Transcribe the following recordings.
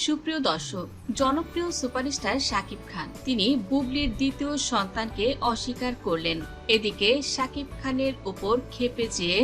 সুপ্রিয় দর্শক, জনপ্রিয় সুপারস্টার শাকিব খান তিনি বুবলির দ্বিতীয় সন্তানকে অস্বীকার করলেন। এদিকে শাকিব খানের উপর ক্ষেপে যেয়ে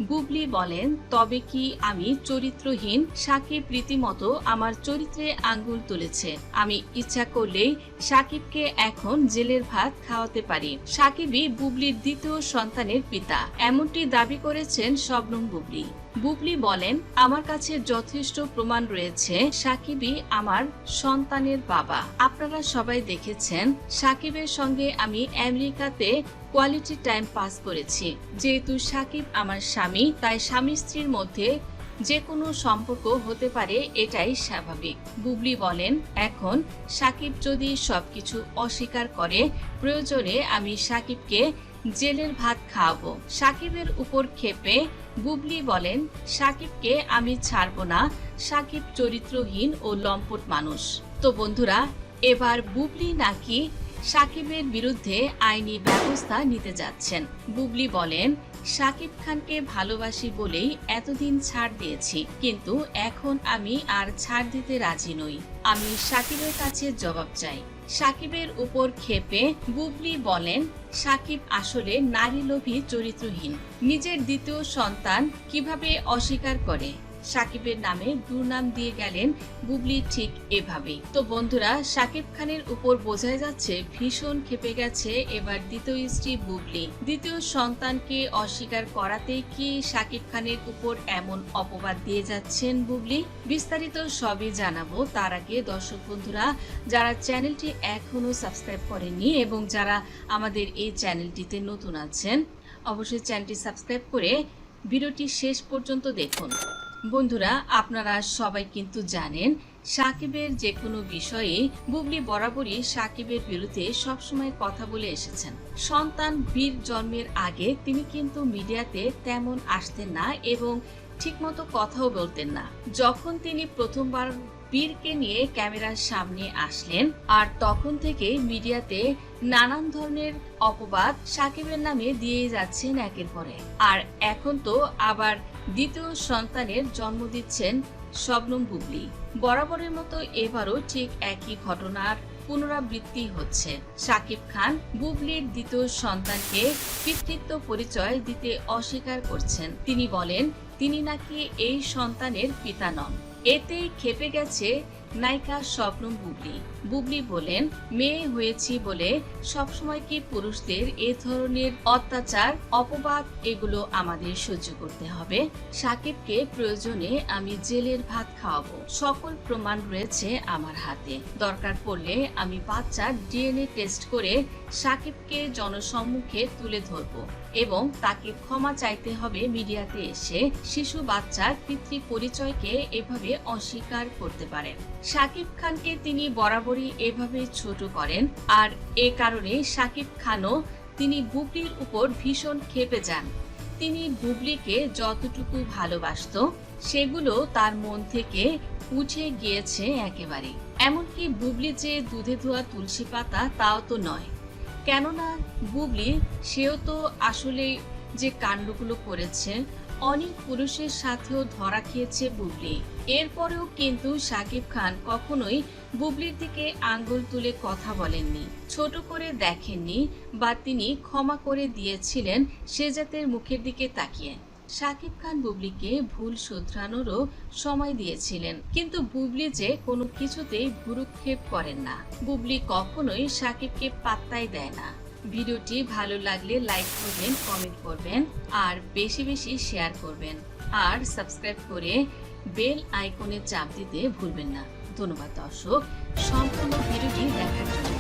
বুবলি বলেন, তবে কি আমি চরিত্রহীন? শাকিব রীতিমতো আমার চরিত্রে আঙ্গুল তুলেছে। আমি ইচ্ছা করলেই শাকিবকে এখন জেলের ভাত খাওয়াতে পারি। শাকিবই বুবলির দ্বিতীয় সন্তানের পিতা, এমনটি দাবি করেছেন শবনম বুবলি। বুবলি বলেন, আমার কাছে যথেষ্ট প্রমাণ রয়েছে শাকিবই আমার সন্তানের বাবা। আপনারা সবাই দেখেছেন শাকিবের সঙ্গে আমি আমেরিকাতে কোয়ালিটি টাইম পাস করেছি। যেহেতু শাকিব আমার স্বামী, তাই স্বামী স্ত্রীর মধ্যে যে কোনো সম্পর্ক হতে পারে, এটাই স্বাভাবিক। বুবলি বলেন, এখন শাকিব যদি সবকিছু অস্বীকার করে, প্রয়োজনে আমি শাকিবকে জেলের ভাত খাওয়াবো। শাকিবের উপর ক্ষেপে বুবলি বলেন, শাকিবকে আমি ছাড়বো না। শাকিব চরিত্রহীন ও লম্পট মানুষ। তো বন্ধুরা, এবার বুবলি নাকি শাকিবের বিরুদ্ধে আইনি ব্যবস্থা নিতে যাচ্ছেন। বুবলি বলেন, শাকিব খানকে ভালোবাসি বলেই এতদিন ছাড় দিয়েছি, কিন্তু এখন আমি আর ছাড় দিতে রাজি নই। আমি শাকিবের কাছে জবাব চাই। শাকিবের উপর ক্ষেপে বুবলি বলেন, শাকিব আসলে নারীলোভী, চরিত্রহীন। নিজের দ্বিতীয় সন্তান কিভাবে অস্বীকার করে? শাকিবের নামে দুর্নাম দিয়ে গেলেন বুবলি ঠিক এভাবেই। তো বন্ধুরা, শাকিব খানের উপর বোঝাই যাচ্ছে ভীষণ ক্ষেপে গেছে এবার দ্বিতীয় স্ত্রী বুবলি। দ্বিতীয় সন্তানকে অস্বীকার করাতেই কি শাকিব খানের উপর এমন অপবাদ দিয়ে যাচ্ছেন বুবলি? বিস্তারিত সবই জানাবো। তার আগে দর্শক বন্ধুরা, যারা চ্যানেলটি এখনো সাবস্ক্রাইব করেননি এবং যারা আমাদের এই চ্যানেলটিতে নতুন আছেন, অবশ্যই চ্যানেলটি সাবস্ক্রাইব করে ভিডিওটি শেষ পর্যন্ত দেখুন। বন্ধুরা, আপনারা সবাই কিন্তু জানেন শাকিবের যে কোনো বিষয়ে বুবলি বরাবরই শাকিবের বিরুদ্ধে সবসময় কথা বলে এসেছেন। সন্তান বীর জন্মের আগে তিনি কিন্তু মিডিয়াতে তেমন আসতেন না এবং ঠিকমতো কথাও বলতেন না। যখন তিনি প্রথমবার বীরকে নিয়ে ক্যামেরার সামনে আসলেন, আর তখন থেকে মিডিয়াতে নানান ধরনের অপবাদ শাকিবের নামে দিয়ে যাচ্ছেন একের পর এক। আর এখন তো আবার দ্বিতীয় সন্তানের জন্ম দিচ্ছেন শবনম বুবলি। বরাবরের মতো এবারও ঠিক একই ঘটনার পুনরাবৃত্তি হচ্ছে। শাকিব খান বুবলির দ্বিতীয় সন্তানকে পিতৃত্ব পরিচয় দিতে অস্বীকার করছেন। তিনি বলেন, তিনি নাকি এই সন্তানের পিতা নন। এতেই ক্ষেপে গেছে নায়িকা শবনম বুবলি। বুবলি বলেন, মেয়ে হয়েছি বলে সবসময় কি পুরুষদের এ ধরনের অত্যাচার, অপবাদ এগুলো আমাদের সহ্য করতে হবে? শাকিবকে প্রয়োজনে আমি জেলের ভাত খাওয়াবো। সকল প্রমাণ রয়েছে আমার হাতে। দরকার পড়লে আমি বাচ্চার ডিএনএ টেস্ট করে শাকিবকে জনসম্মুখে তুলে ধরবো এবং তাকে ক্ষমা চাইতে হবে মিডিয়াতে এসে। শিশু বাচ্চার পিতৃ পরিচয়কে এভাবে অস্বীকার করতে পারেন। শাকিব খানকে তিনি বরাবরই এভাবে ছোট করেন, আর এ কারণে শাকিব খানও তিনি বুবলির উপর ভীষণ ক্ষেপে যান। তিনি বুবলিকে যতটুকু ভালোবাসত সেগুলো তার মন থেকে উঠে গিয়েছে একেবারে। এমনকি বুবলি যে দুধে ধোয়া তুলসী পাতা তাও তো নয়, কেননা বুবলি সেও তো আসলে যে কাণ্ডগুলো করেছে, অনেক পুরুষের সাথেও ধরা খেয়েছে বুবলি। এরপরেও কিন্তু শাকিব খান কখনোই বুবলির দিকে আঙ্গুল তুলে কথা বলেননি, ছোট করে দেখেননি বা তিনি ক্ষমা করে দিয়েছিলেন সে জাতের মুখের দিকে তাকিয়ে। শাকিব খান বুবলিকে ভুল শুধরানোরও সময় দিয়েছিলেন, কিন্তু বুবলি যে কোনো কিছুতেই ভ্রুক্ষেপ করেন না। বুবলি কখনোই শাকিবকে পাত্তাই দেয় না। ভিডিওটি ভালো লাগলে লাইক করবেন, কমেন্ট করবেন আর বেশি বেশি শেয়ার করবেন, আর সাবস্ক্রাইব করে বেল আইকনে চাপ দিতে ভুলবেন না। ধন্যবাদ দর্শক, সম্পূর্ণ ভিডিওটি দেখার জন্য।